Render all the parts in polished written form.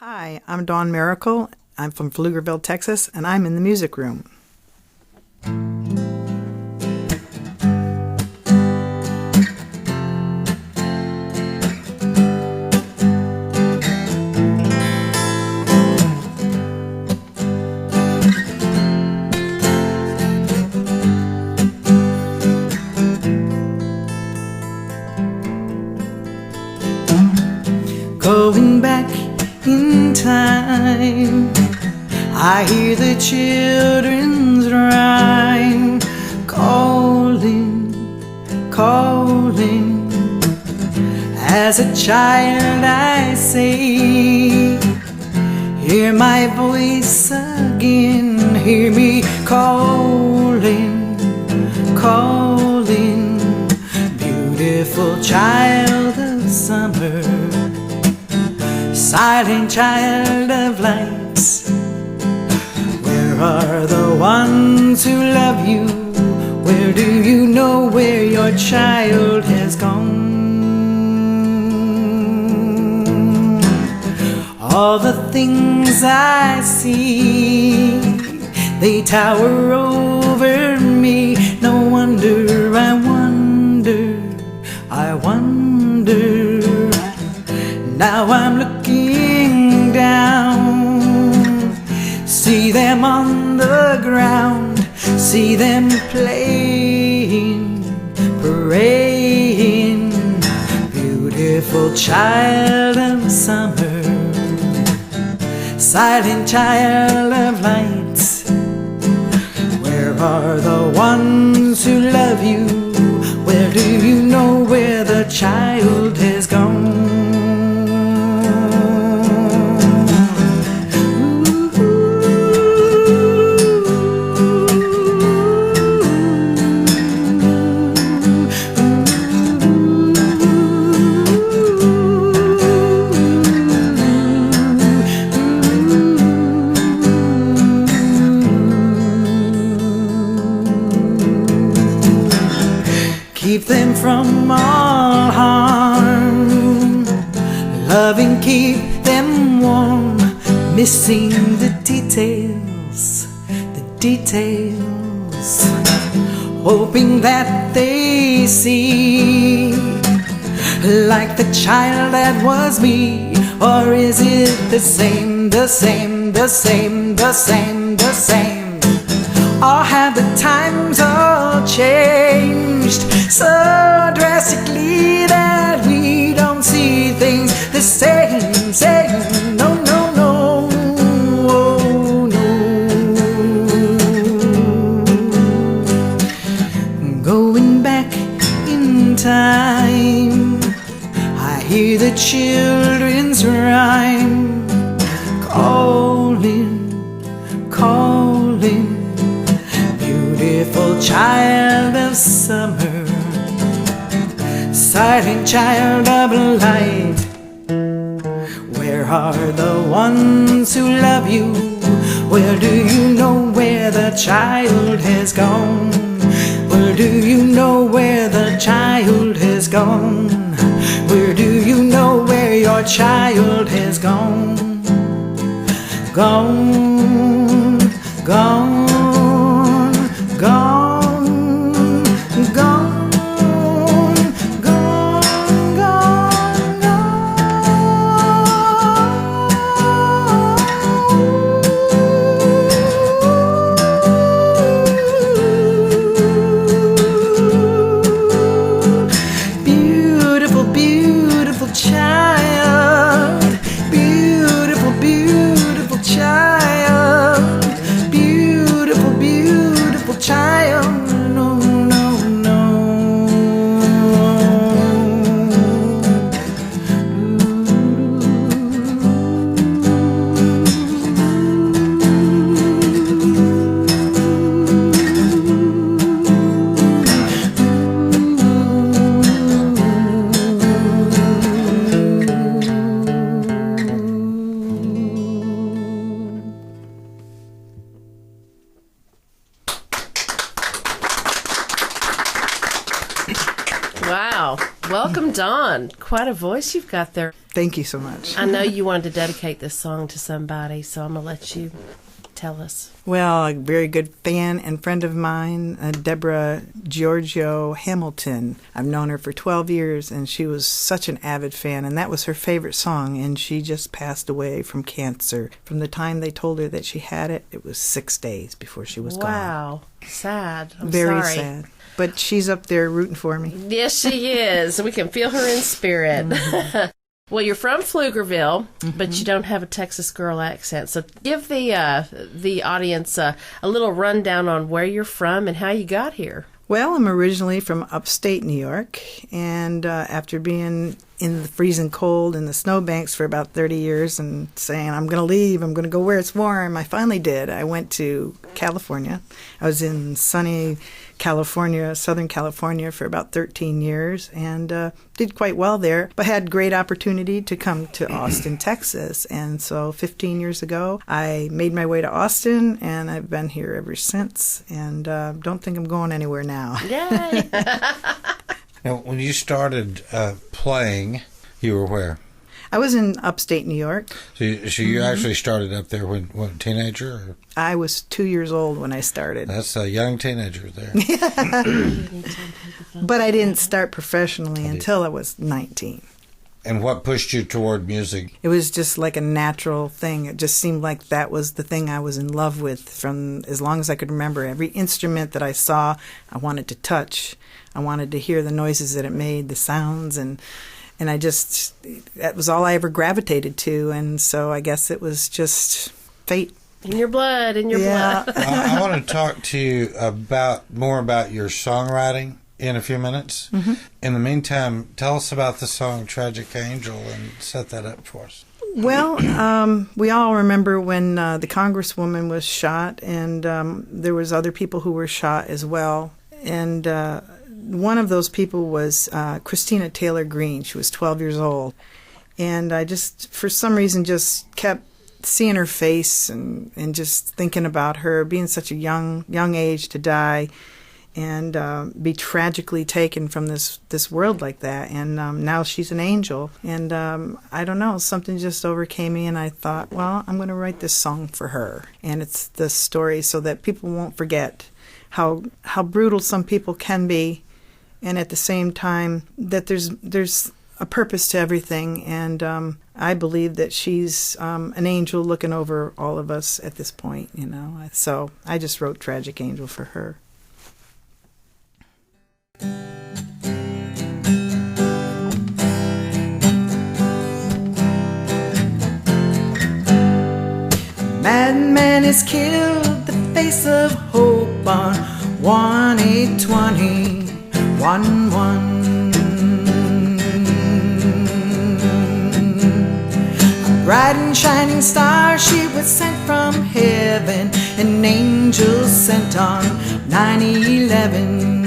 Hi, I'm Dawn Maracle. I'm from Pflugerville, Texas, and I'm in the music room. Going back in time, I hear the children's rhyme calling, calling. As a child I say, hear my voice again, hear me calling, calling. Beautiful child of summer, silent child of lights, where are the ones who love you? Where do you know where your child has gone? All the things I see, they tower over me. No wonder, I wonder, I wonder. Now I'm looking down, see them on the ground, see them playing, praying. Beautiful child of summer, silent child of lights, where are the ones who love you? Where do you know where the child has gone? Keep them from all harm, loving, keep them warm, missing the details, hoping that they see, like the child that was me. Or is it the same, the same, the same, the same, the same? Or have the times all changed so drastically that we don't see things the same, same? No, no, no, oh, no. Going back in time, I hear the children's rhyme calling, calling. Beautiful child of summer, silent child of light, where are the ones who love you? Where do you know where the child has gone? Where do you know where the child has gone? Where do you know where your child has gone? Gone, gone, gone, gone, gone, gone, gone. Beautiful, beautiful child, beautiful, beautiful child. Welcome, Dawn. Quite a voice you've got there. Thank you so much. I know you wanted to dedicate this song to somebody, so I'm going to let you tell us. Well, a very good fan and friend of mine, Deborah Giorgio Hamilton. I've known her for 12 years, and she was such an avid fan, and that was her favorite song, and she just passed away from cancer. From the time they told her that she had it, it was 6 days before she was gone. Wow. Sad. I'm very sorry. sad. But she's up there rooting for me. Yes, she is. We can feel her in spirit. Mm-hmm. Well, you're from Pflugerville, but you don't have a Texas girl accent. So give the audience a little rundown on where you're from and how you got here. Well, I'm originally from upstate New York, and after being in the freezing cold in the snowbanks for about 30 years and saying, I'm going to leave, I'm going to go where it's warm, I finally did. I went to California. I was in sunny California, Southern California, for about 13 years and did quite well there, but had great opportunity to come to Austin, Texas. And so 15 years ago, I made my way to Austin, and I've been here ever since, and don't think I'm going anywhere now. Yay! Now, when you started playing, you were where? I was in upstate New York. So you actually started up there when a teenager? Or? I was 2 years old when I started. That's a young teenager there. But I didn't start professionally until I was 19. And what pushed you toward music? It was just like a natural thing. It just seemed like that was the thing I was in love with from as long as I could remember. Every instrument that I saw, I wanted to touch. I wanted to hear the noises that it made, the sounds, and I just, that was all I ever gravitated to. And so I guess it was just fate. In your blood, blood. I want to talk to you more about your songwriting in a few minutes. Mm-hmm. In the meantime, tell us about the song Tragic Angel and set that up for us. Well, we all remember when the Congresswoman was shot, and there was other people who were shot as well. And one of those people was Christina Taylor Greene. She was 12 years old. And I just, for some reason, just kept seeing her face and just thinking about her being such a young age to die and be tragically taken from this world like that. And now she's an angel. And I don't know, something just overcame me, and I thought, well, I'm going to write this song for her. And it's the story so that people won't forget how brutal some people can be, and at the same time that there's a purpose to everything. And I believe that she's an angel looking over all of us at this point, you know. So I just wrote Tragic Angel for her. Madman has killed the face of hope on 1/8/20 1/1. A bright and shining star, she was sent from heaven, an angel sent on 9/11.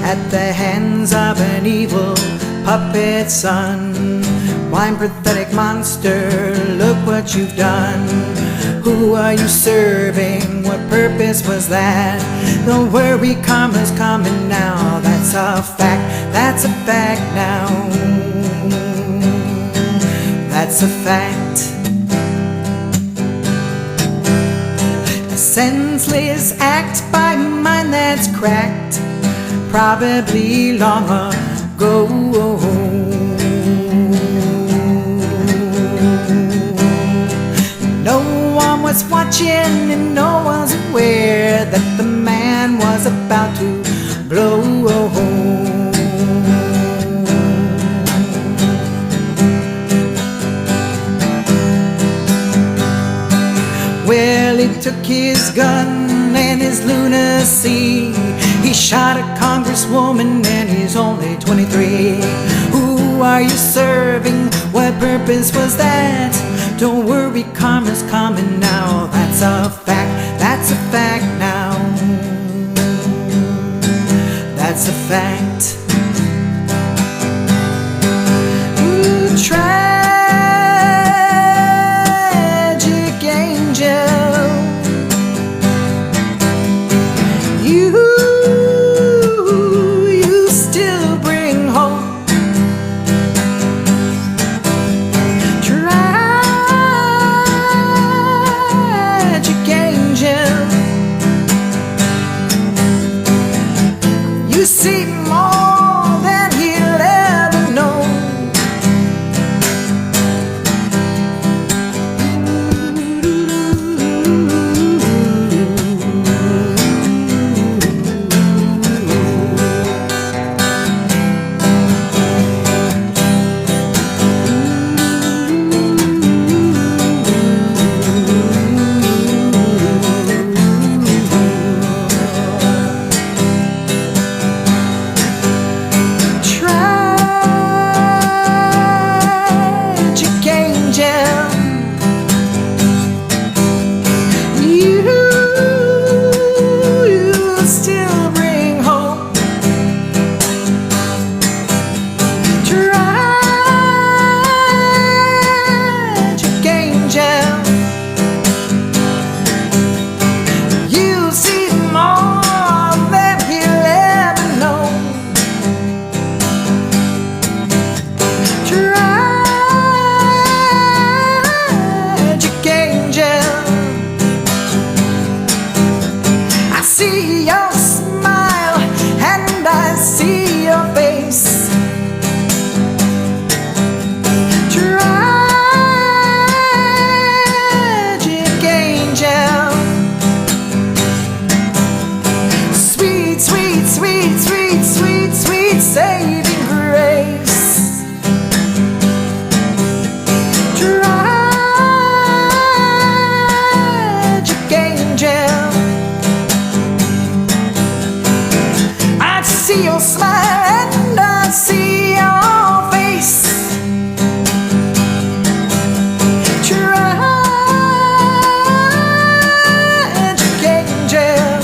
At the hands of an evil puppet son, blind pathetic monster, look what you've done. Who are you serving? What purpose was that? Don't worry, karma's coming now. That's a fact now. That's a fact. A senseless act by a mind that's cracked, probably long ago. No one was watching and no one's aware that the man was about to blow. Well, he took his gun and his lunacy. He shot a congresswoman and he's only 23. Who are you serving? What purpose was that? Don't worry, karma's coming now. That's a fact now. That's a fact. Ooh, tragic angel, you see your smile and I see your face. Tragic angel, sweet, sweet, sweet, sweet, sweet, sweet saving grace. Tragic angel, I see your smile and I see your face. Tragic angel,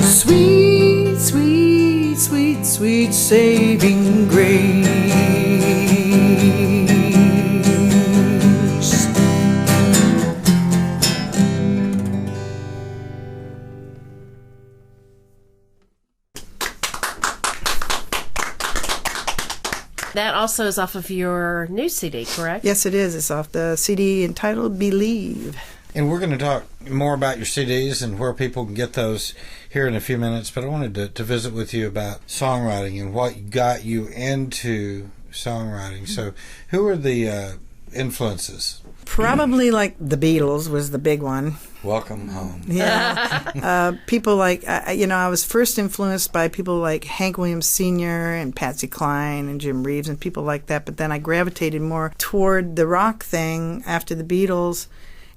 sweet, sweet, sweet, sweet saving grace. That also is off of your new CD, correct? Yes, it is. It's off the CD entitled Believe. And we're going to talk more about your CDs and where people can get those here in a few minutes. But I wanted to visit with you about songwriting and what got you into songwriting. So who are the influences? Probably like the Beatles was the big one. Welcome home. Yeah. People like, I was first influenced by people like Hank Williams Sr. and Patsy Cline and Jim Reeves and people like that. But then I gravitated more toward the rock thing after the Beatles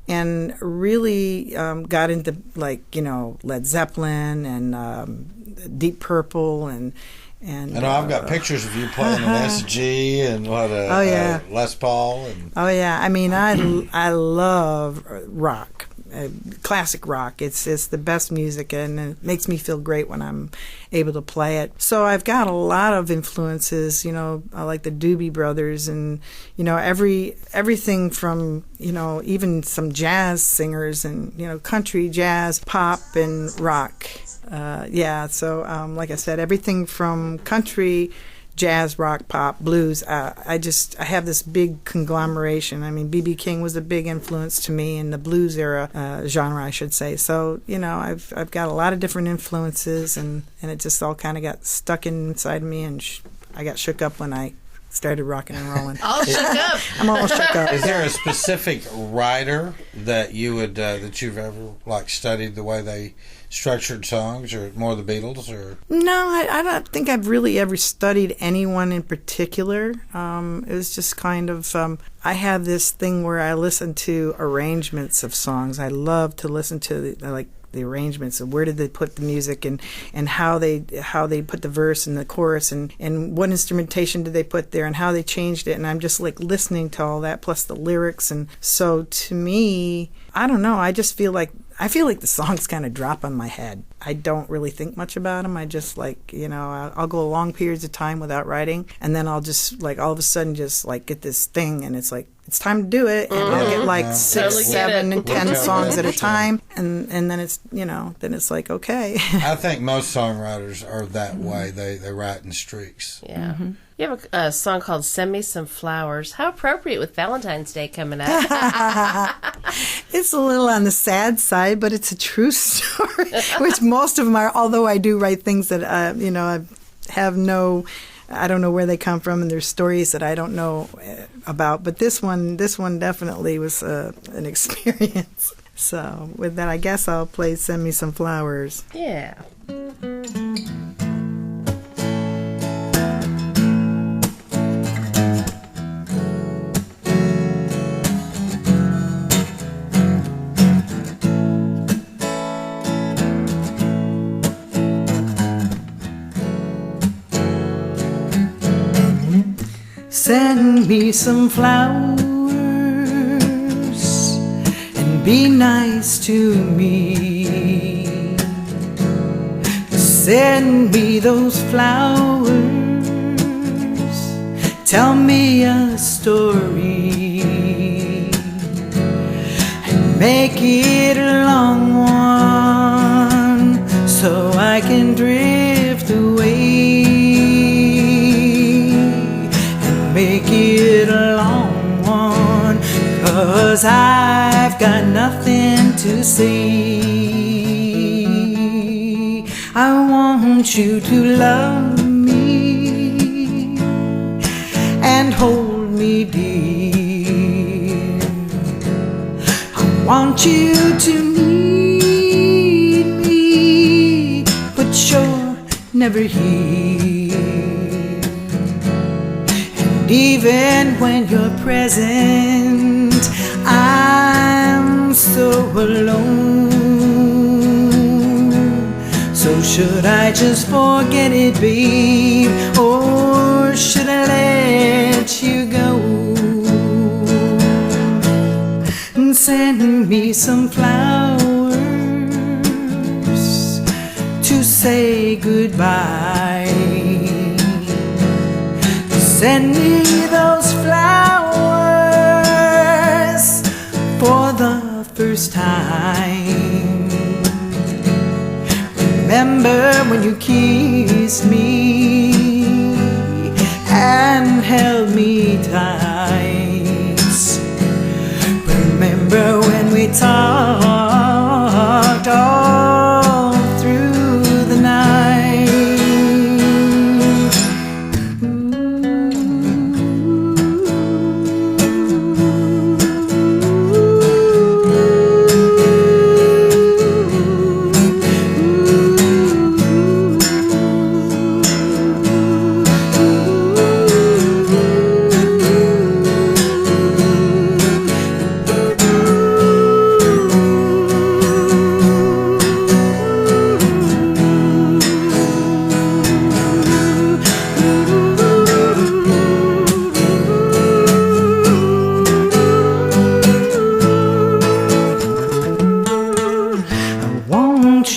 and really got into Led Zeppelin and Deep Purple and I know I've got pictures of you playing an SG and Les Paul. And Oh yeah, I mean I love rock, classic rock. It's the best music and it makes me feel great when I'm able to play it. So I've got a lot of influences. I like the Doobie Brothers and everything from even some jazz singers and country, jazz, pop, and rock. So like I said, everything from country, jazz, rock, pop, blues. I have this big conglomeration. I mean, B.B. King was a big influence to me in the blues era genre, I should say. So I've got a lot of different influences, and it just all kind of got stuck inside me, and I got shook up when I started rocking and rolling. All shook up. I'm all shook up. Is there a specific writer that you would that you've ever studied the way they structured songs, or more the Beatles, or? No, I don't think I've really ever studied anyone in particular. It was just kind of, I have this thing where I listen to arrangements of songs. I love to listen to the arrangements of where did they put the music and how they put the verse and the chorus and what instrumentation did they put there and how they changed it, and I'm just like listening to all that plus the lyrics. And so to me, I don't know, I feel like the songs kind of drop on my head. I don't really think much about them. I just I'll go long periods of time without writing, and then I'll just all of a sudden just get this thing, and it's like it's time to do it, and I'll get 6, Totally 7, and 10 songs at a Understand. time, and then it's then it's like okay. I think most songwriters are that way. They write in streaks. Yeah. Mm-hmm. You have a song called Send Me Some Flowers. How appropriate with Valentine's Day coming up. It's a little on the sad side, but it's a true story, which most of them are, although I do write things that, I don't know where they come from, and there's stories that I don't know about. But this one definitely was an experience. So with that, I guess I'll play Send Me Some Flowers. Yeah. Send me some flowers and be nice to me. Send me those flowers, tell me a story, and make it a long one so I can drift away. Make it a long one, 'cause I've got nothing to say. want you to love me and hold me dear. I want you to need me, but you're never here. And even when you're present, I'm so alone. So should I just forget it, babe, or should I let you go? And send me some flowers to say goodbye. Send me those flowers for the first time. Remember when you kissed me and held me tight. Remember when we talked all through the night.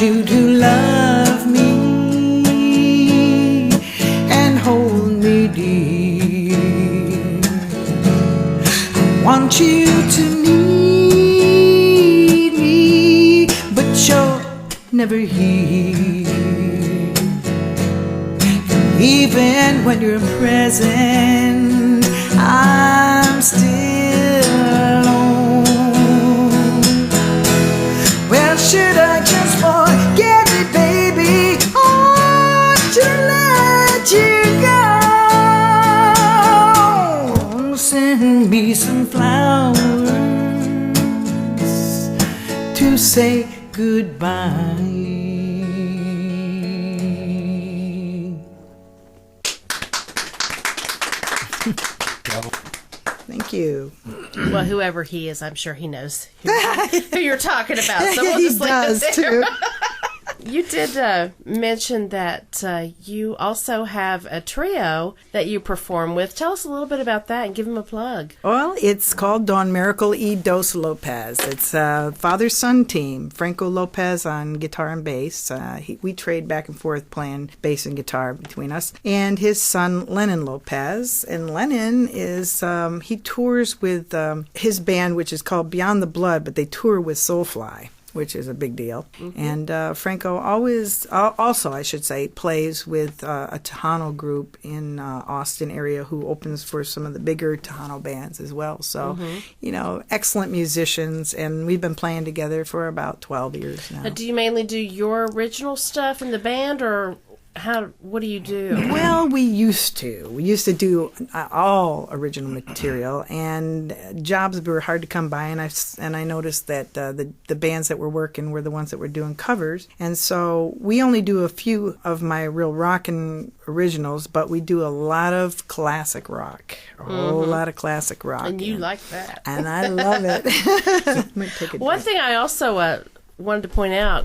You to love me and hold me dear. I want you to need me, but you're never here. Even when you're present, I'm still alone. Well, should I just forget it, baby, or should I let you go? Send me some flowers to say goodbye. Thank you. Well, whoever he is, I'm sure he knows who you're talking about. So we'll He just leave does it there. too. You did mention that you also have a trio that you perform with. Tell us a little bit about that and give them a plug. Well, it's called Don Maracle y Dos Lopez. It's a father-son team. Franco Lopez on guitar and bass. We trade back and forth playing bass and guitar between us. And his son, Lennon Lopez. And Lennon is, he tours with his band, which is called Beyond the Blood, but they tour with Soulfly, which is a big deal. Mm-hmm. And Franco also, I should say, plays with a Tejano group in Austin area who opens for some of the bigger Tejano bands as well. So, excellent musicians, and we've been playing together for about 12 years now. Do you mainly do your original stuff in the band, or what do you do? Well, we used to do all original material, and jobs were hard to come by, and I noticed that the bands that were working were the ones that were doing covers, and so we only do a few of my real rockin' originals, but we do a lot of classic rock, a whole lot of classic rock. And you like that. And I love it. One thing I also wanted to point out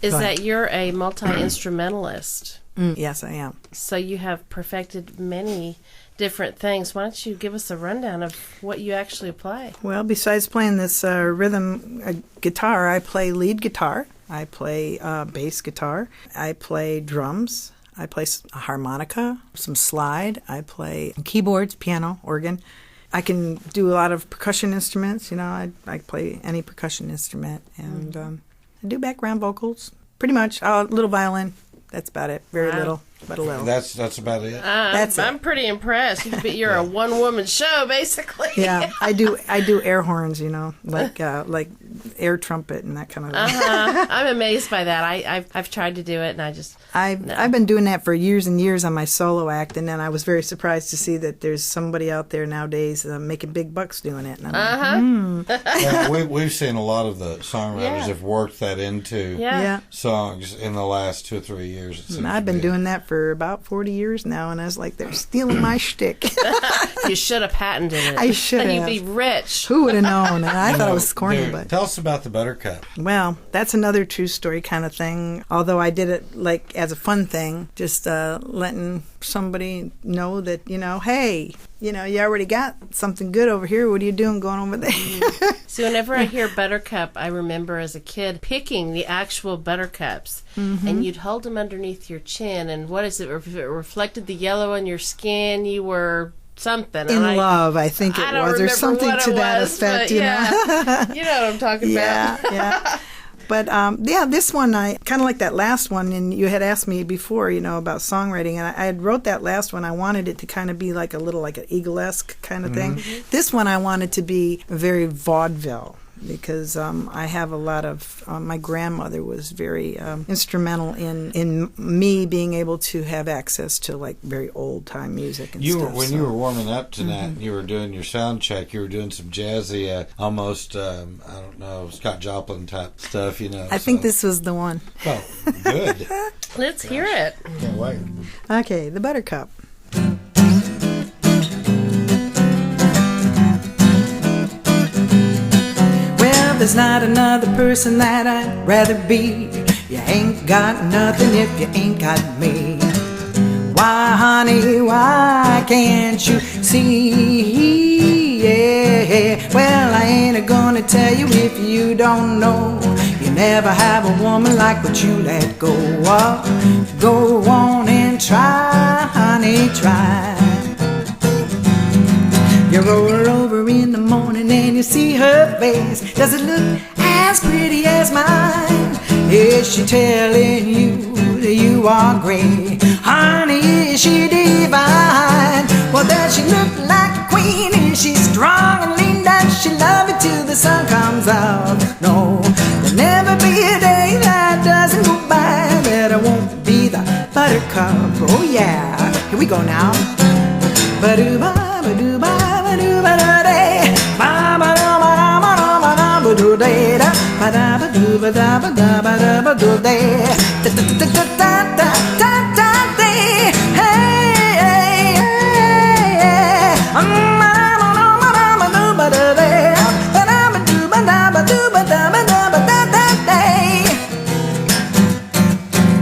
is that you're a multi-instrumentalist. Yes, I am. So you have perfected many different things. Why don't you give us a rundown of what you actually play? Well, besides playing this rhythm guitar, I play lead guitar. I play bass guitar. I play drums. I play a harmonica, some slide. I play keyboards, piano, organ. I can do a lot of percussion instruments. I play any percussion instrument. And I do background vocals, pretty much. A little violin. That's about it. Very little, but a little. That's about it. I'm pretty impressed. You're a one-woman show, basically. Yeah, I do air horns. Like air trumpet and that kind of thing. I'm amazed by that. I've tried to do it, and I just I've been doing that for years and years on my solo act, and then I was very surprised to see that there's somebody out there nowadays making big bucks doing it. And I'm like, Yeah, we've seen a lot of the songwriters have worked that into songs in the last 2 or 3 years. It seems and I've to been be. doing that for about 40 years now, and I was like, they're stealing my shtick. you should have patented it. I should and have. you'd be rich. Who would have known? And I thought it was corny, Dude, but tell us about the Buttercup. well, that's another true story kind of thing. Although I did it like as a fun thing, just letting somebody know that, hey, you already got something good over here. What are you doing going over there? So whenever I hear Buttercup, I remember as a kid picking the actual Buttercups, and you'd hold them underneath your chin, and what is it? If it reflected the yellow on your skin, you were something. In love, I think it I don't was. There's remember something what to it that was, effect, but you yeah. know? You know what I'm talking about. Yeah. But, this one, I kind of like that last one, and you had asked me before, about songwriting, and I had wrote that last one. I wanted it to kind of be like a little, like an Eagle-esque kind of thing. This one I wanted to be very vaudeville, because I have a lot of my grandmother was very instrumental in me being able to have access to like very old time music and stuff. When you were warming up tonight, you were doing your sound check. You were doing some jazzy, almost I don't know, Scott Joplin type stuff. I think this was the one. Oh, good. Let's hear it. Can't wait. Okay, the Buttercup. There's not another person that I'd rather be. You ain't got nothing if you ain't got me. Why, honey, why can't you see? Yeah, well, I ain't gonna tell you if you don't know. You never have a woman like what you let go of. Go on and try, honey, try. You roll over in the morning and you see her face. Does it look as pretty as mine? Is she telling you that you are great? Honey, is she divine? Well, does she look like a queen? Is she strong and lean? Does she love you till the sun comes out? No, there'll never be a day that doesn't go by that I won't be the Buttercup. Oh yeah, here we go now. Ba-doo-ba, ba-doo-ba.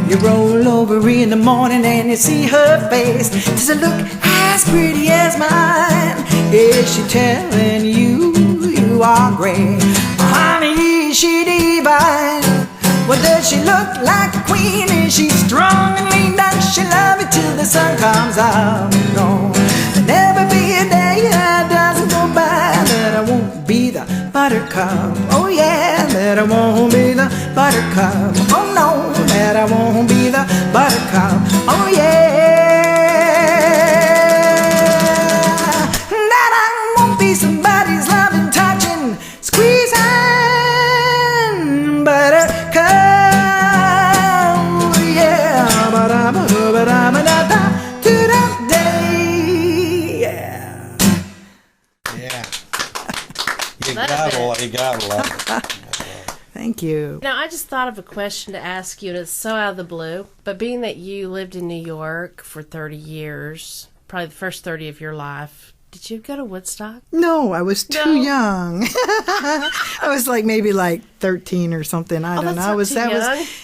You roll over in the morning and you see her face. Does it look as pretty as mine? Is she telling you you are great? Honey, is she divine? Well, does she look like a queen? Is she strong and lean? Does she love you till the sun comes out? No, there'll never be a day that doesn't go by that I won't be the Buttercup. Oh yeah, that I won't be the Buttercup. Oh no, that I won't be the Buttercup. Oh yeah, that I won't be somebody's loving, touching, squeezing Buttercup. Yeah, You gotta love it. Thank you. Now, I just thought of a question to ask you, and it's so out of the blue. But being that you lived in New York for 30 years, probably the first 30 of your life, did you go to Woodstock? No, I was too young. I was maybe 13 or something. I don't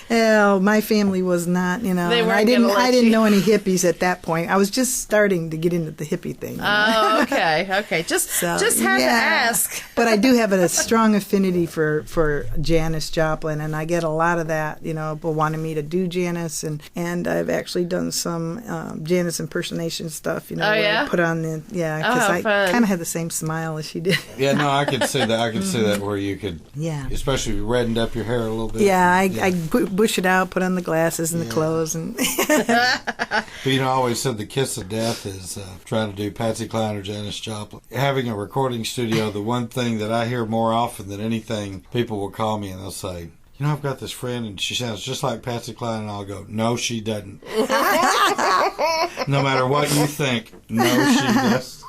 know. My family was not, They and weren't I didn't gonna let you. know any hippies at that point. I was just starting to get into the hippie thing. Oh, okay. Just had to ask. But I do have a strong affinity for Janis Joplin, and I get a lot of that, people wanting me to do Janis, and I've actually done some Janis impersonation stuff, Oh, where yeah? I put on the, because how I fun. kind of had the same smile as she did. Yeah, no, I could see that. I could see that where you could, Yeah. especially if you reddened up your hair a little bit. Yeah, I bush it out, put on the glasses and the clothes, and But I always said the kiss of death is trying to do Patsy Cline or Janis Joplin. Having a recording studio, the one thing that I hear more often than anything, people will call me and they'll say, I've got this friend and she sounds just like Patsy Cline, and I'll go, no, she doesn't. No matter what you think, no, she does.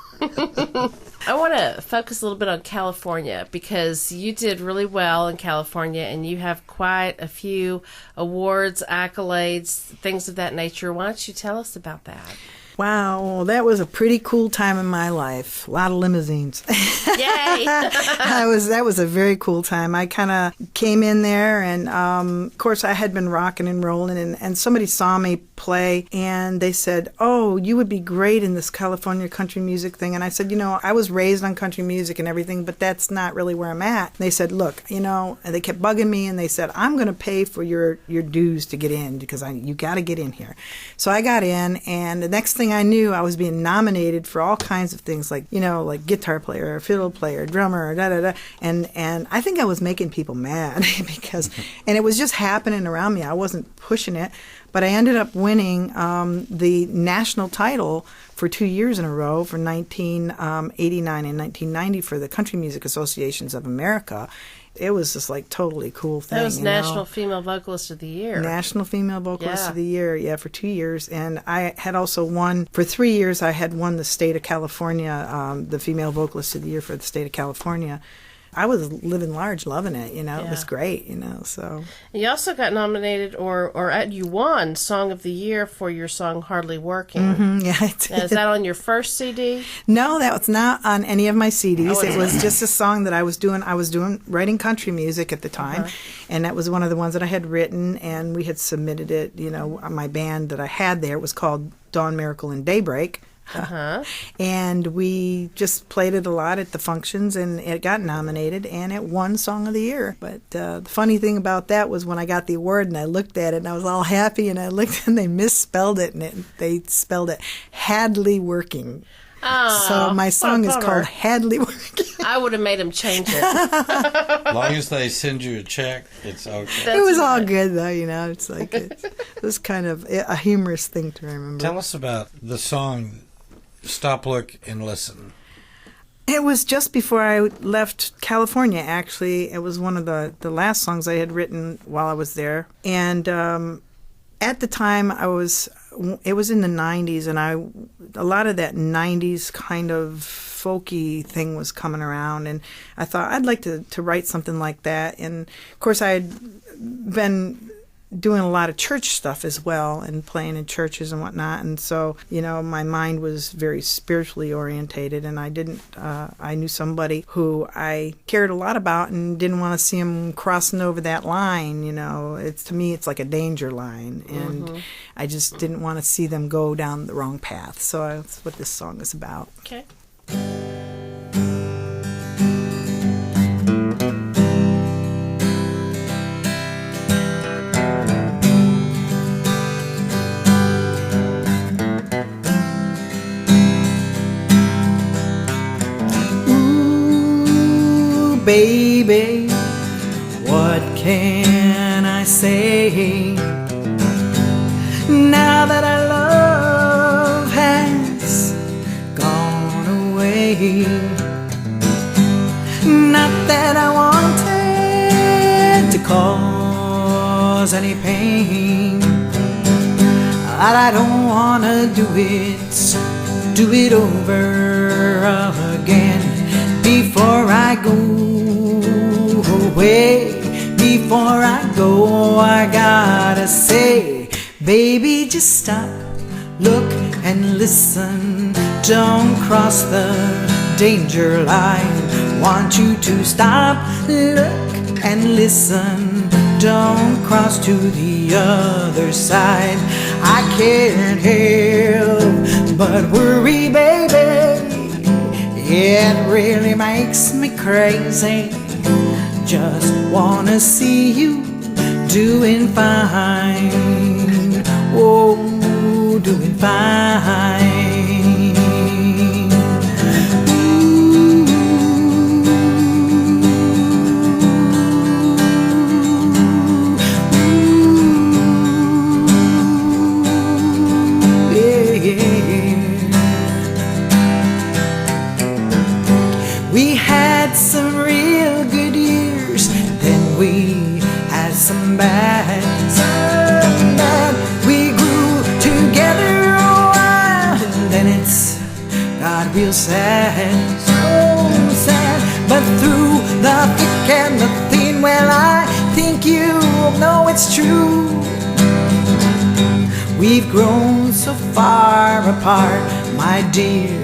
I want to focus a little bit on California because you did really well in California and you have quite a few awards, accolades, things of that nature. Why don't you tell us about that? wow, that was a pretty cool time in my life. A lot of limousines. Yay! That was a very cool time. I kind of came in there, and of course I had been rocking and rolling, and somebody saw me play, and they said, "Oh, you would be great in this California country music thing." And I said, I was raised on country music and everything, but that's not really where I'm at. And they said, "Look, and they kept bugging me, and they said, I'm going to pay for your dues to get in because you got to get in here." So I got in, and the next thing I knew, I was being nominated for all kinds of things, like like guitar player, fiddle player, drummer, da da da, and I think I was making people mad because, and it was just happening around me. I wasn't pushing it, but I ended up winning the national title for 2 years in a row for 1989 and 1990 for the Country Music Associations of America. It was just like totally cool thing. That was National Female Vocalist of the Year. National Female Vocalist of the Year, for 2 years. And I had also won, for 3 years, I had won the state of California, the Female Vocalist of the Year for the state of California. I was living large, loving it, It was great, so. You also got nominated, or you won Song of the Year for your song Hardly Working. Mm-hmm, yeah, I did. Now, is that on your first CD? No, that was not on any of my CDs. It was just a song that I was doing. I was writing country music at the time, and that was one of the ones that I had written, and we had submitted it, my band that I had there was called Dawn, Miracle, and Daybreak. And we just played it a lot at the functions, and it got nominated, and it won Song of the Year. But the funny thing about that was when I got the award and I looked at it and I was all happy, and I looked and they misspelled it, and they spelled it Hadley Working. Oh, so my song is called Hadley Working. I would have made them change it. As long as they send you a check, it's okay. It was all good, though, It's like it was kind of a humorous thing to remember. Tell us about the song Stop, Look, and Listen. It was just before I left California, actually. It was one of the last songs I had written while I was there. And at the time, it was in the 90s, and a lot of that 90s kind of folky thing was coming around, and I thought I'd like to write something like that. And, of course, I had been doing a lot of church stuff as well and playing in churches and whatnot, and so my mind was very spiritually orientated, and I knew somebody who I cared a lot about and didn't want to see him crossing over that line. To me it's like a danger line, and I just didn't want to see them go down the wrong path. So that's what this song is about. Okay. Baby, what can I say now that our love has gone away? Not that I wanted to cause any pain, but I don't want to do it over again. Before I go away, before I go, I gotta say, baby, just stop, look and listen. Don't cross the danger line. Want you to stop, look and listen. Don't cross to the other side. I can't help but worry, baby. It really makes me crazy. Just wanna see you doing fine. Oh, doing fine. got real sad, so sad. But through the thick and the thin, well, I think you know it's true. We've grown so far apart, my dear.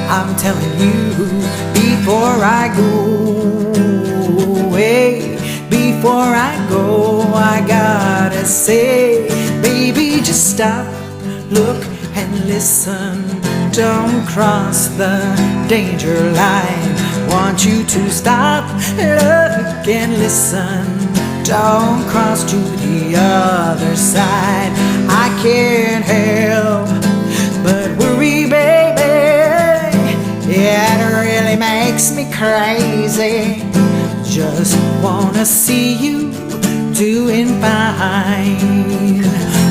I'm telling you, before I go away, before I go, I gotta say, baby, just stop, look, and listen. Don't cross the danger line. Want you to stop, look, and listen. Don't cross to the other side. I can't help but worry, baby. Yeah, it really makes me crazy. Just wanna see you doing fine.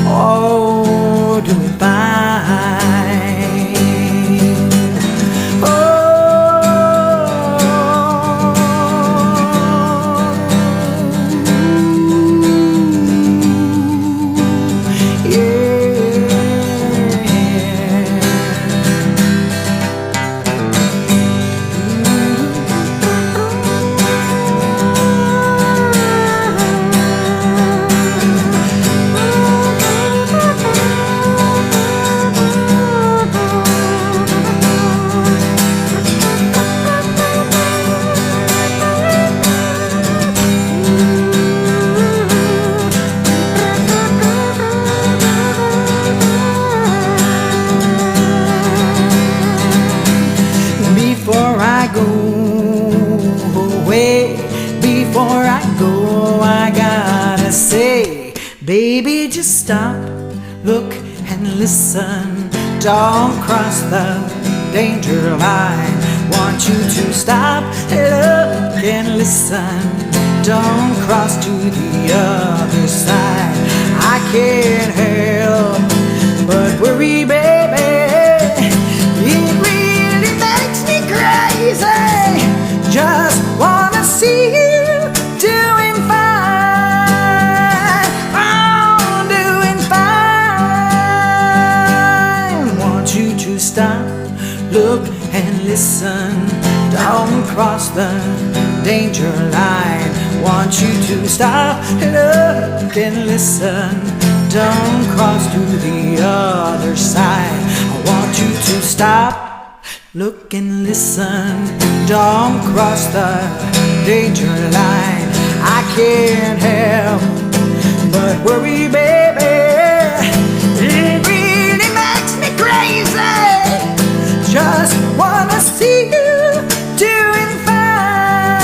Oh, doing fine. Baby, just stop, look, and listen. Don't cross the danger line. Want you to stop, look, and listen. Don't cross to the other side. I can't help but worry, baby. It really makes me crazy. Just wanna see you doing fine. Stop, look, and listen. Don't cross the danger line. Want you to stop, look, and listen. Don't cross to the other side. I want you to stop, look, and listen. Don't cross the danger line. I can't help but worry, baby. It really makes me crazy. Just wanna see you doing fine.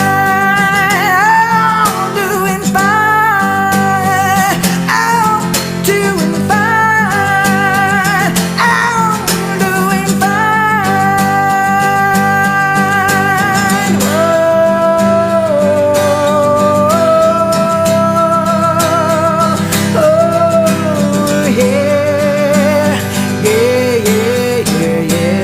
Oh, doing fine. Oh, doing fine. Oh, doing fine. Oh, yeah, yeah, yeah, yeah, yeah.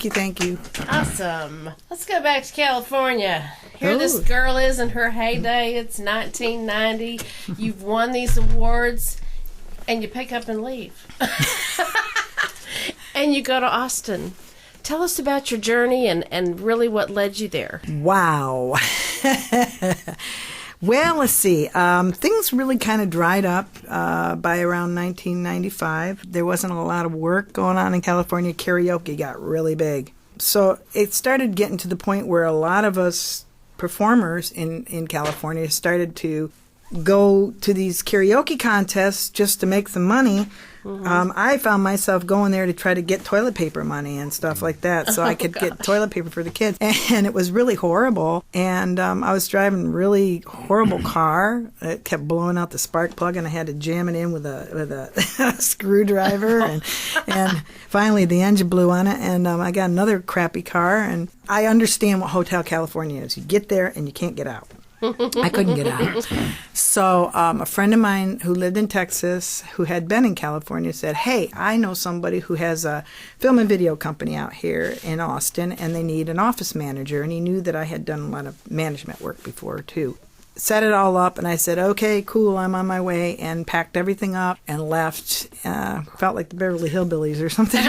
Thank you. Awesome. Let's go back to California. Here this girl is in her heyday. It's 1990. You've won these awards, and you pick up and leave. And you go to Austin. Tell us about your journey and really what led you there. Wow. Well, let's see. Things really kind of dried up by around 1995. There wasn't a lot of work going on in California. Karaoke got really big. So it started getting to the point where a lot of us performers in California started to go to these karaoke contests just to make some money. Mm-hmm. I found myself going there to try to get toilet paper money and stuff like that so I could get toilet paper for the kids. And it was really horrible. And I was driving a really horrible car. It kept blowing out the spark plug, and I had to jam it in with a screwdriver. And finally, the engine blew on it, and I got another crappy car. And I understand what Hotel California is. You get there, and you can't get out. I couldn't get out. So a friend of mine who lived in Texas, who had been in California, said, hey, I know somebody who has a film and video company out here in Austin, and they need an office manager. And he knew that I had done a lot of management work before, too. Set it all up, and I said, okay, cool, I'm on my way, and packed everything up and left. Felt like the Beverly Hillbillies or something.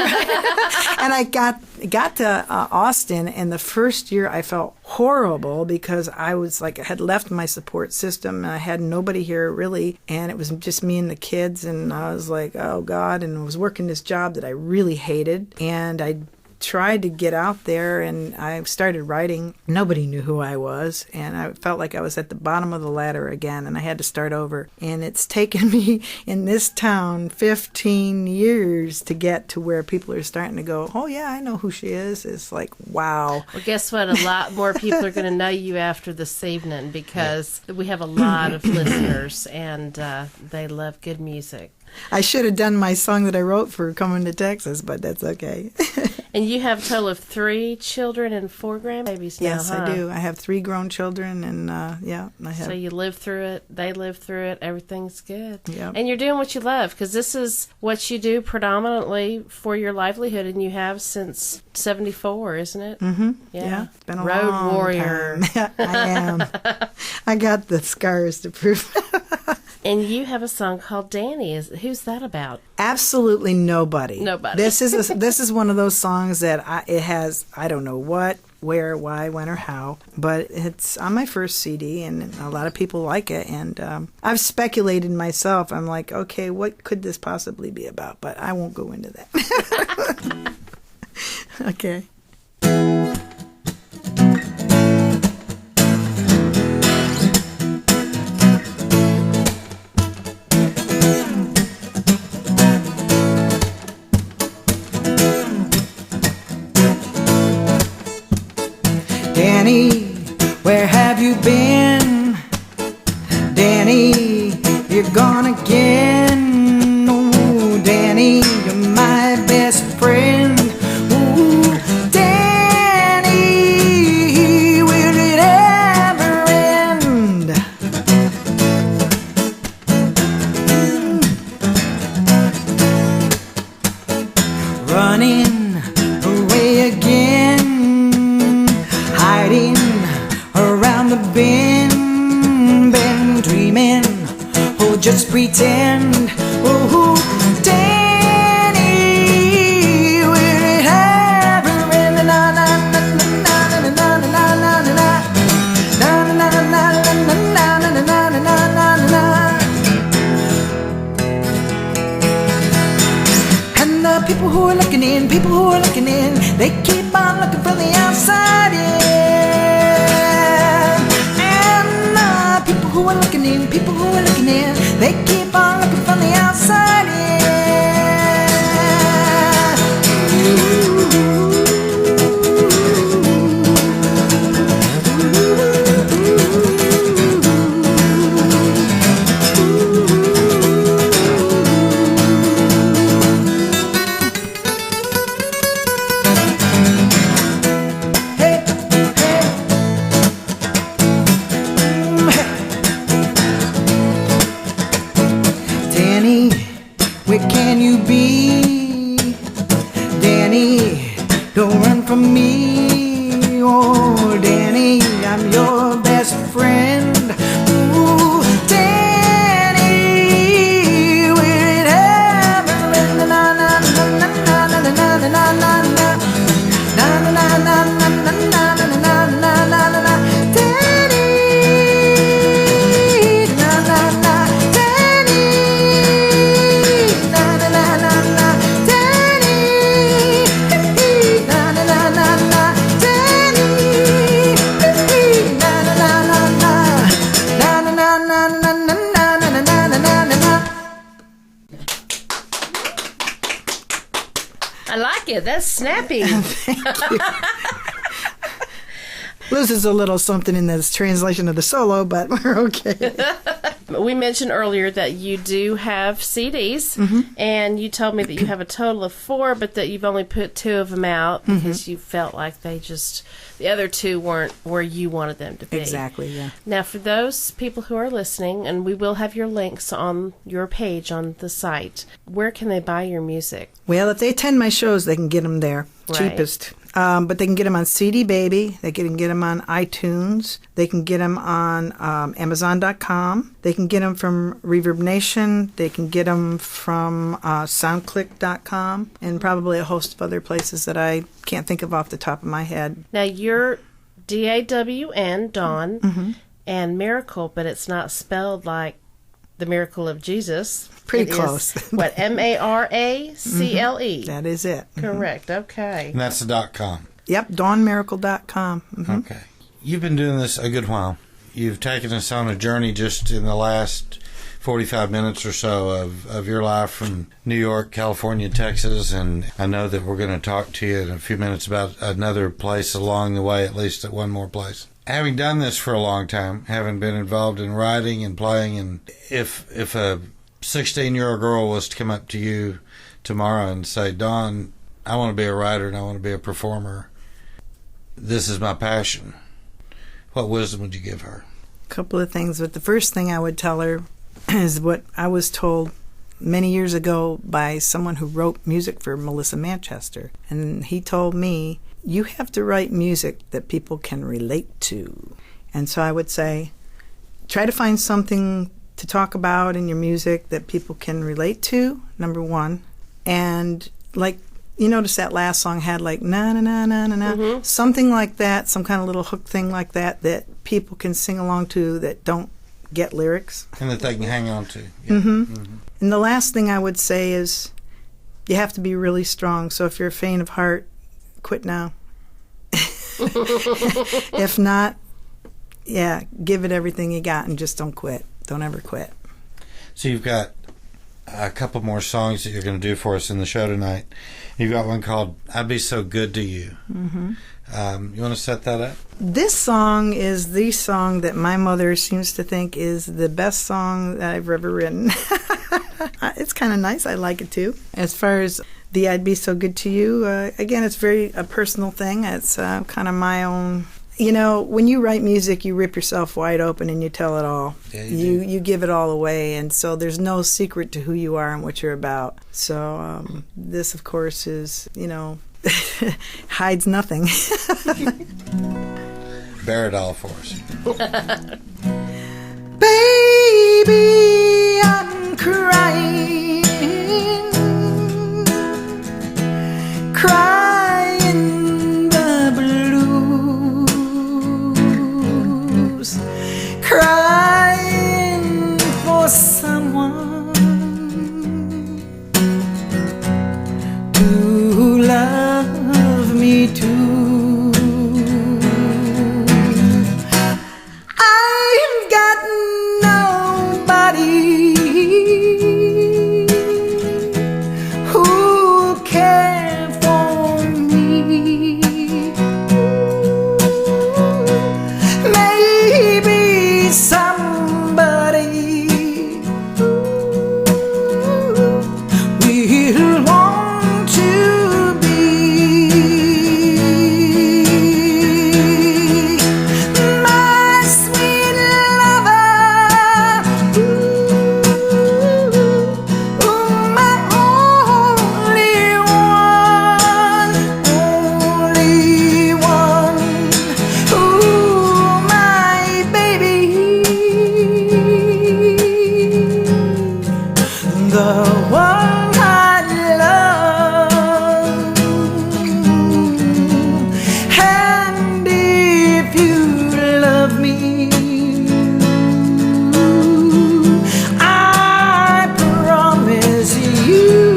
And I got to Austin, and the first year I felt horrible because I was like, I had left my support system, and I had nobody here really, and it was just me and the kids, and I was like, oh God, and I was working this job that I really hated, and I tried to get out there, and I started writing. Nobody knew who I was, and I felt like I was at the bottom of the ladder again, and I had to start over. And it's taken me in this town 15 years to get to where people are starting to go, oh yeah, I know who she is. It's like, wow. Well, guess what? A lot more people are going to know you after this evening because we have a lot of listeners, and they love good music. I should have done my song that I wrote for coming to Texas, but that's okay. And you have a total of 3 children and 4 grandbabies now, Yes, huh? I do. I have 3 grown children, and yeah, I have. So you live through it, they live through it, everything's good. Yep. And you're doing what you love, because this is what you do predominantly for your livelihood, and you have since 74, isn't it? Mm-hmm. Yeah. It's been a Road long warrior. time. I am. I got the scars to prove it. And you have a song called Danny. Who's that about? Absolutely nobody. Nobody. This is one of those songs that it has, I don't know what, where, why, when, or how, but it's on my first CD, and a lot of people like it. And I've speculated myself. I'm like, okay, what could this possibly be about? But I won't go into that. Okay. Danny, where have you been? Danny, you're gone again. Oh, Danny, you're my best friend. Ooh, Danny, will it ever end? Running away again, hiding around the bend, been dreaming, oh just pretend, oh Danny, will it ever end? Na na na na na na na na na na na na na na. And the people who are looking in, they keep on looking from the outside in. And the people who are looking in, they keep on looking from the outside in. Danny, where can you be? Danny, don't run from me. Oh, Danny, I'm your best friend. Ooh, Danny, will it ever end? Na na na na na na na na na na na na na na na na na. Danny, na na na. I like it. That's snappy. Loses a little something in this translation of the solo, but we're okay. We mentioned earlier that you do have CDs, and you told me that you have a total of 4, but that you've only put 2 of them out because you felt like the other 2 weren't where you wanted them to be. Exactly, yeah. Now, for those people who are listening, and we will have your links on your page on the site, where can they buy your music? Well, if they attend my shows, they can get them there, Right. cheapest. But they can get them on CD Baby. They can get them on iTunes. They can get them on Amazon.com. They can get them from Reverb Nation. They can get them from SoundClick.com, and probably a host of other places that I can't think of off the top of my head. Now, you're DAWN, Dawn, and Maracle, but it's not spelled like the miracle of Jesus. Pretty It close. Is, what, MARACLE? That is it. Correct, okay. And that's the .com. Yep, DawnMiracle.com. Okay. You've been doing this a good while. You've taken us on a journey just in the last 45 minutes or so of your life from New York, California, Texas, and I know that we're going to talk to you in a few minutes about another place along the way, at least at one more place. Having done this for a long time, having been involved in writing and playing, and if a 16-year-old girl was to come up to you tomorrow and say, Dawn, I want to be a writer and I want to be a performer, this is my passion, what wisdom would you give her? A couple of things, but the first thing I would tell her is what I was told many years ago by someone who wrote music for Melissa Manchester. And he told me, you have to write music that people can relate to. And so I would say, try to find something to talk about in your music that people can relate to, number one. And like, you notice that last song had like na na na na na na, something like that, some kind of little hook thing like that people can sing along to that don't get lyrics. And that they can hang on to. Yeah. And the last thing I would say is you have to be really strong. So if you're faint of heart, quit now. If not, yeah, give it everything you got and just don't quit. Don't ever quit. So you've got a couple more songs that you're going to do for us in the show tonight. You've got one called I'd Be So Good to You. You want to set that up? This song is the song that my mother seems to think is the best song that I've ever written. It's kind of nice. I like it too. As far as the I'd Be So Good to You, again, it's very a personal thing. It's kind of my own. You know, when you write music, you rip yourself wide open and you tell it all. Yeah, you give it all away, and so there's no secret to who you are and what you're about. So this, of course, is, you know, hides nothing. Bear it all for us. Baby, I'm crying, crying the blues, crying for someone to love me too. I've got nobody who'll care for me. Maybe somebody will want to be my sweet lover, my only one, my baby, the one I love. And if you love me, I promise you,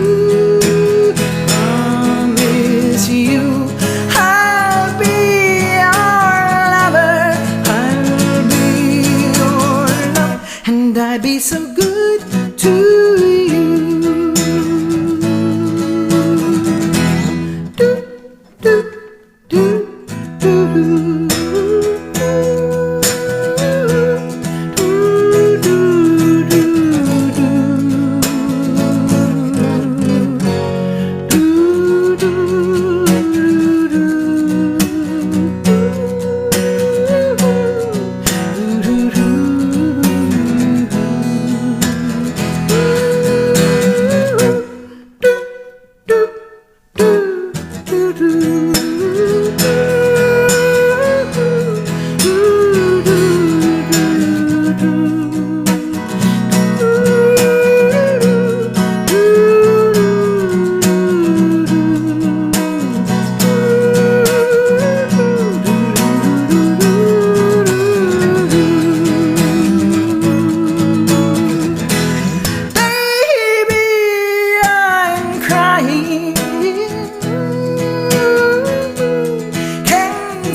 I'll be your lover, I'll be your love, and I'd be so good to you. Do, do, do, do, do, do, do.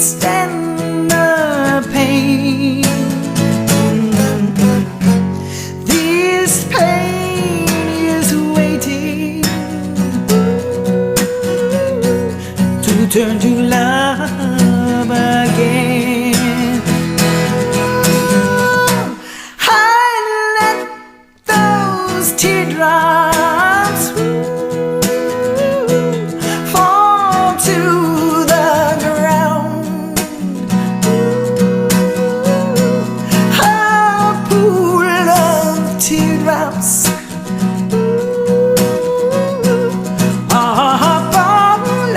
stand the pain. This pain is waiting to turn to love again. I let those teardrops fall to the ground. A pool of teardrops are falling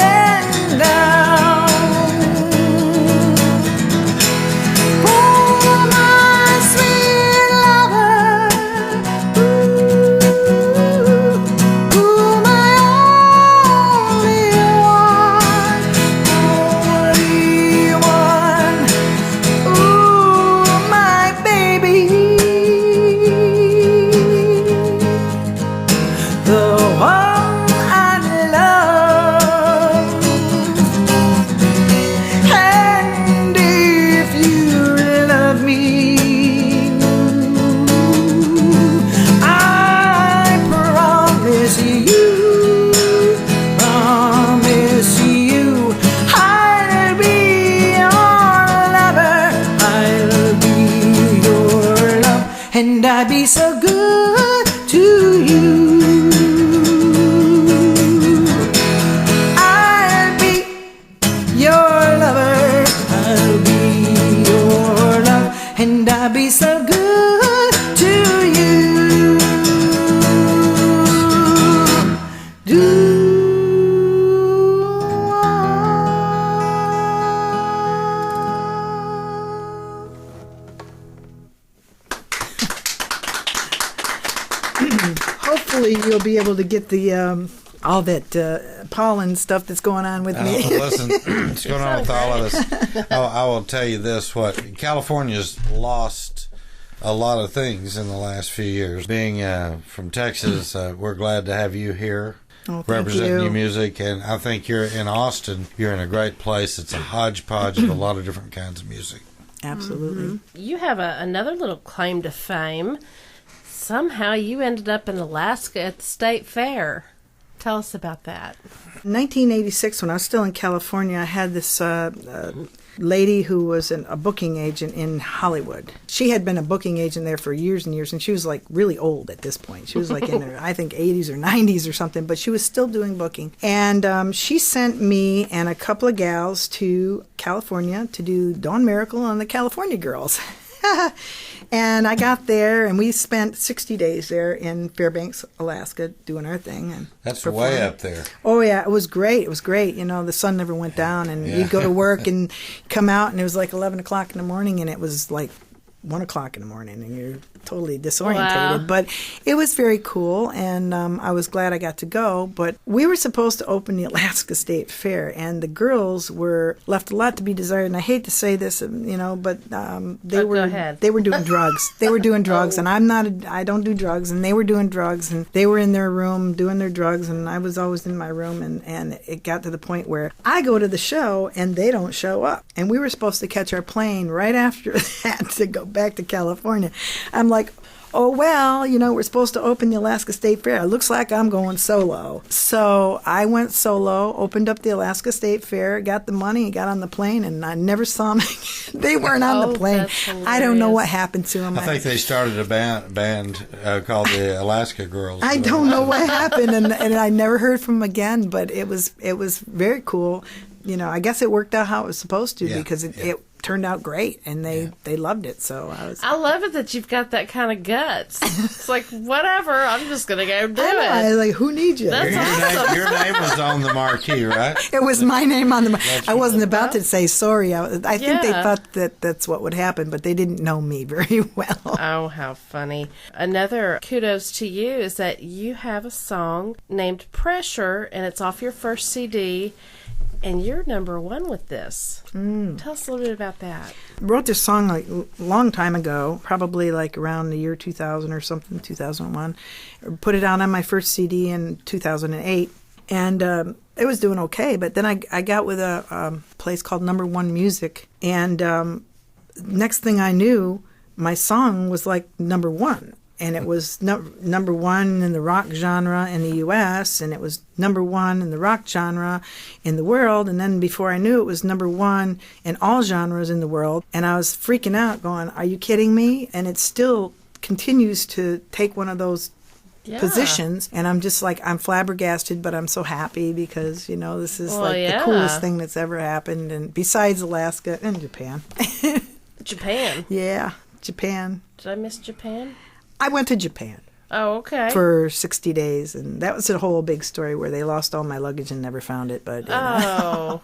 down. Oh, my sweet lover, ooh, my only one, ooh, my baby, the one I love. And if you love me, I promise you, I'll be your lover, I'll be your love, and I'll be so good to you. I'll be your lover, I'll be your love, and I'll be so good to you. Hopefully, you'll be able to get the all that pollen stuff that's going on with me. Listen, what's going on with all of us? I will tell you this: what California's lost a lot of things in the last few years. Being from Texas, we're glad to have you here. Oh, thank representing you. your music, and I think you're in Austin. You're in a great place. It's a hodgepodge of a lot of different kinds of music. Absolutely. You have another little claim to fame. Somehow you ended up in Alaska at the state fair. Tell us about that. In 1986, when I was still in California, I had this lady who was a booking agent in Hollywood. She had been a booking agent there for years and years, and she was like really old at this point. She was like in her, I think, 80s or 90s or something, but she was still doing booking. And she sent me and a couple of gals to California to do Dawn Maracle on the California Girls. And I got there, and we spent 60 days there in Fairbanks, Alaska, doing our thing. And That's performing. way up there. Oh, yeah, it was great. It was great. You know, the sun never went down, and you'd go to work and come out, and it was like 11 o'clock in the morning, and it was like 1 o'clock in the morning, and you're totally disorientated. Wow. But it was very cool, and I was glad I got to go. But we were supposed to open the Alaska State Fair, and the girls were left a lot to be desired. And I hate to say this, you know, but they Go were ahead. they were doing drugs. They were doing drugs, and I don't do drugs, and they were doing drugs, and they were in their room doing their drugs, and I was always in my room, and it got to the point where I go to the show and they don't show up, and we were supposed to catch our plane right after that to go back to California. I'm like, oh, well, you know, we're supposed to open the Alaska State Fair. It looks like I'm going solo. So I went solo, opened up the Alaska State Fair, got the money, got on the plane, and I never saw them again. They weren't on Oh, the plane. that's I don't know hilarious. what happened to them. I think they started a band called the Alaska Girls. I don't know what happened, and I never heard from them again, but it was very cool. You know, I guess it worked out how it was supposed to because it turned out great, and they loved it. So I love it that you've got that kind of guts. It's like, whatever, I'm just going to go do I was it. like, who needs you? That's awesome. Your name was on the marquee, right? It was my name on the. I wasn't about to say sorry. I think they Yeah. thought that that's what would happen, but they didn't know me very well. Oh, how funny. Another kudos to you is that you have a song named Pressure, and it's off your first CD, and you're #1 with this. Tell us a little bit about that. I wrote this song like a long time ago, probably like around the year 2000 or something, 2001. Put it out on my first CD in 2008. And it was doing okay. But then I got with a place called Number One Music, and next thing I knew, my song was like number one. And it was number one in the rock genre in the U.S., and it was number one in the rock genre in the world. And then before I knew it was number one in all genres in the world. And I was freaking out going, are you kidding me? And it still continues to take one of those positions. And I'm just like, I'm flabbergasted, but I'm so happy because, this is the coolest thing that's ever happened. And besides Alaska and Japan. Japan? Yeah, Japan. Did I miss Japan? I went to Japan. Oh, okay. For 60 days, and that was a whole big story where they lost all my luggage and never found it. But so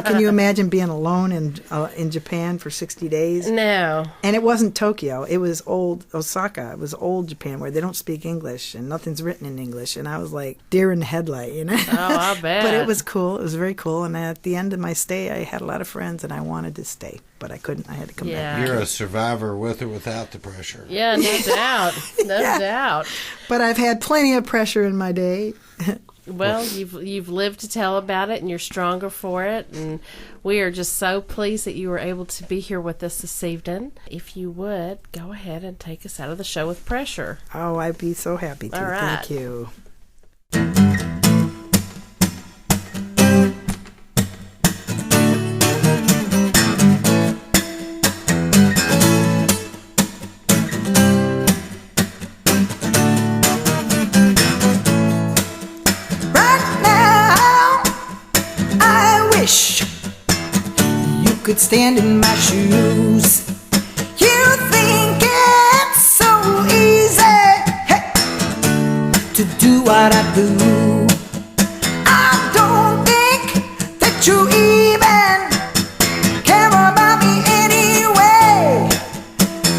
can you imagine being alone in Japan for 60 days? No. And it wasn't Tokyo; it was old Osaka. It was old Japan where they don't speak English and nothing's written in English. And I was like deer in the headlight, Oh, I bet. But it was cool. It was very cool. And at the end of my stay, I had a lot of friends, and I wanted to stay, but I couldn't. I had to come back. You're a survivor with or without the pressure. Yeah, no doubt. No doubt. But I've had plenty of pressure in my day. Well, you've lived to tell about it, and you're stronger for it. And we are just so pleased that you were able to be here with us this evening. If you would, go ahead and take us out of the show with pressure. Oh, I'd be so happy to. All right. Thank you. Could stand in my shoes. You think it's so easy, hey, to do what I do. I don't think that you even care about me anyway.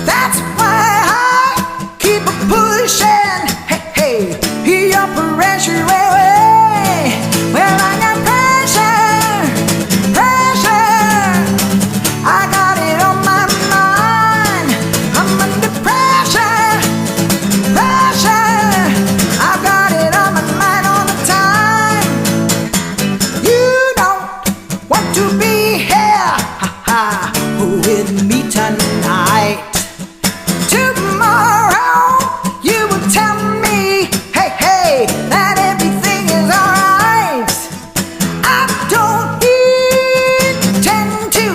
That's why I keep pushing, hey, hey, your pressure away. Well, I got I got it on my mind. I'm under pressure. I've got it on my mind all the time. You don't want to be here with me tonight. Tomorrow you will tell me, hey, that everything is alright. I don't intend to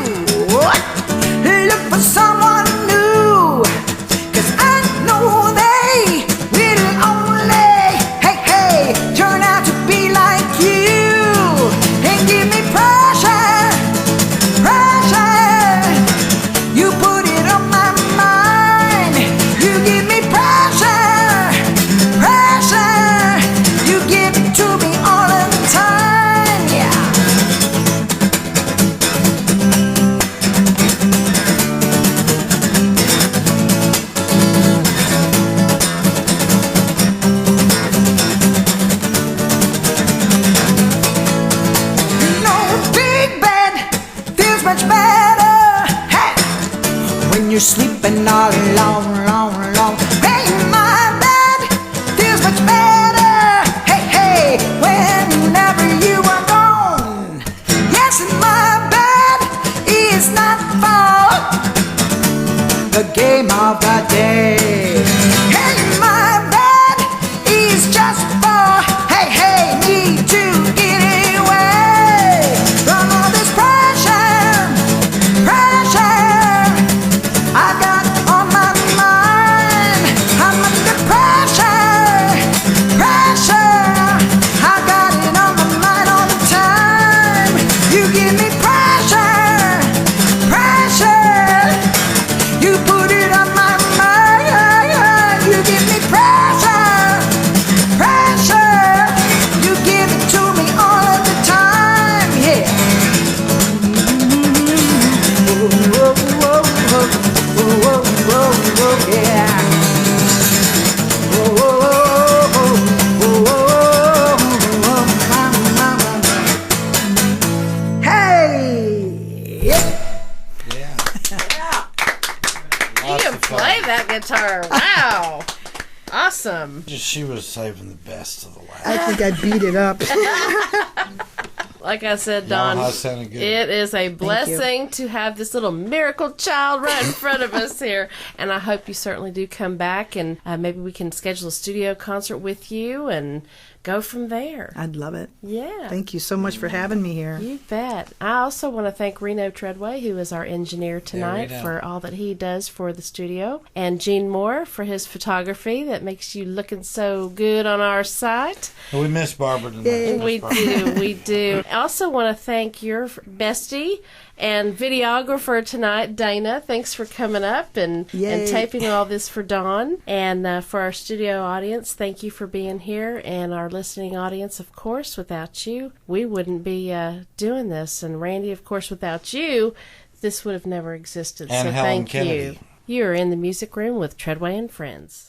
look for someone new, 'cause I know they will only, hey, turn out to be like you, and give me pressure, you put it on my mind, you give me pressure, you give it to me all of the time, yeah. Much better, hey, when you're sleeping all alone. Hey, my bed feels much better, hey, whenever you are gone. Yes, my bed is not for the game of the day. Hey, my bed is just for, hey, me to get away from all this pressure. I got on my mind. I'm under pressure. I got it on my mind all the time. You give me pressure. You put it on my mind. You give me pressure. You give it to me all of the time. Yeah. Yeah. Hey! Yeah. You can play that guitar. Wow. awesome. She was saving the best of the last. I think I beat it up. Like I said, Don, Y'all sounded good. it is a blessing to have this little miracle child right in front of us here. And I hope you certainly do come back, and maybe we can schedule a studio concert with you and go from there. I'd love it. Yeah. Thank you so much for having me here. You bet. I also want to thank Reno Treadway, who is our engineer tonight, Reno. for all that he does for the studio, and Gene Moore for his photography that makes you looking so good on our site. We miss Barbara tonight. We do. I also want to thank your bestie and videographer tonight, Dana. Thanks for coming up and taping all this for Dawn. And for our studio audience, thank you for being here. And our listening audience, of course, without you, we wouldn't be doing this. And Randy, of course, without you, this would have never existed. And so Helen thank Kennedy. you. You're in the music room with Treadway and Friends.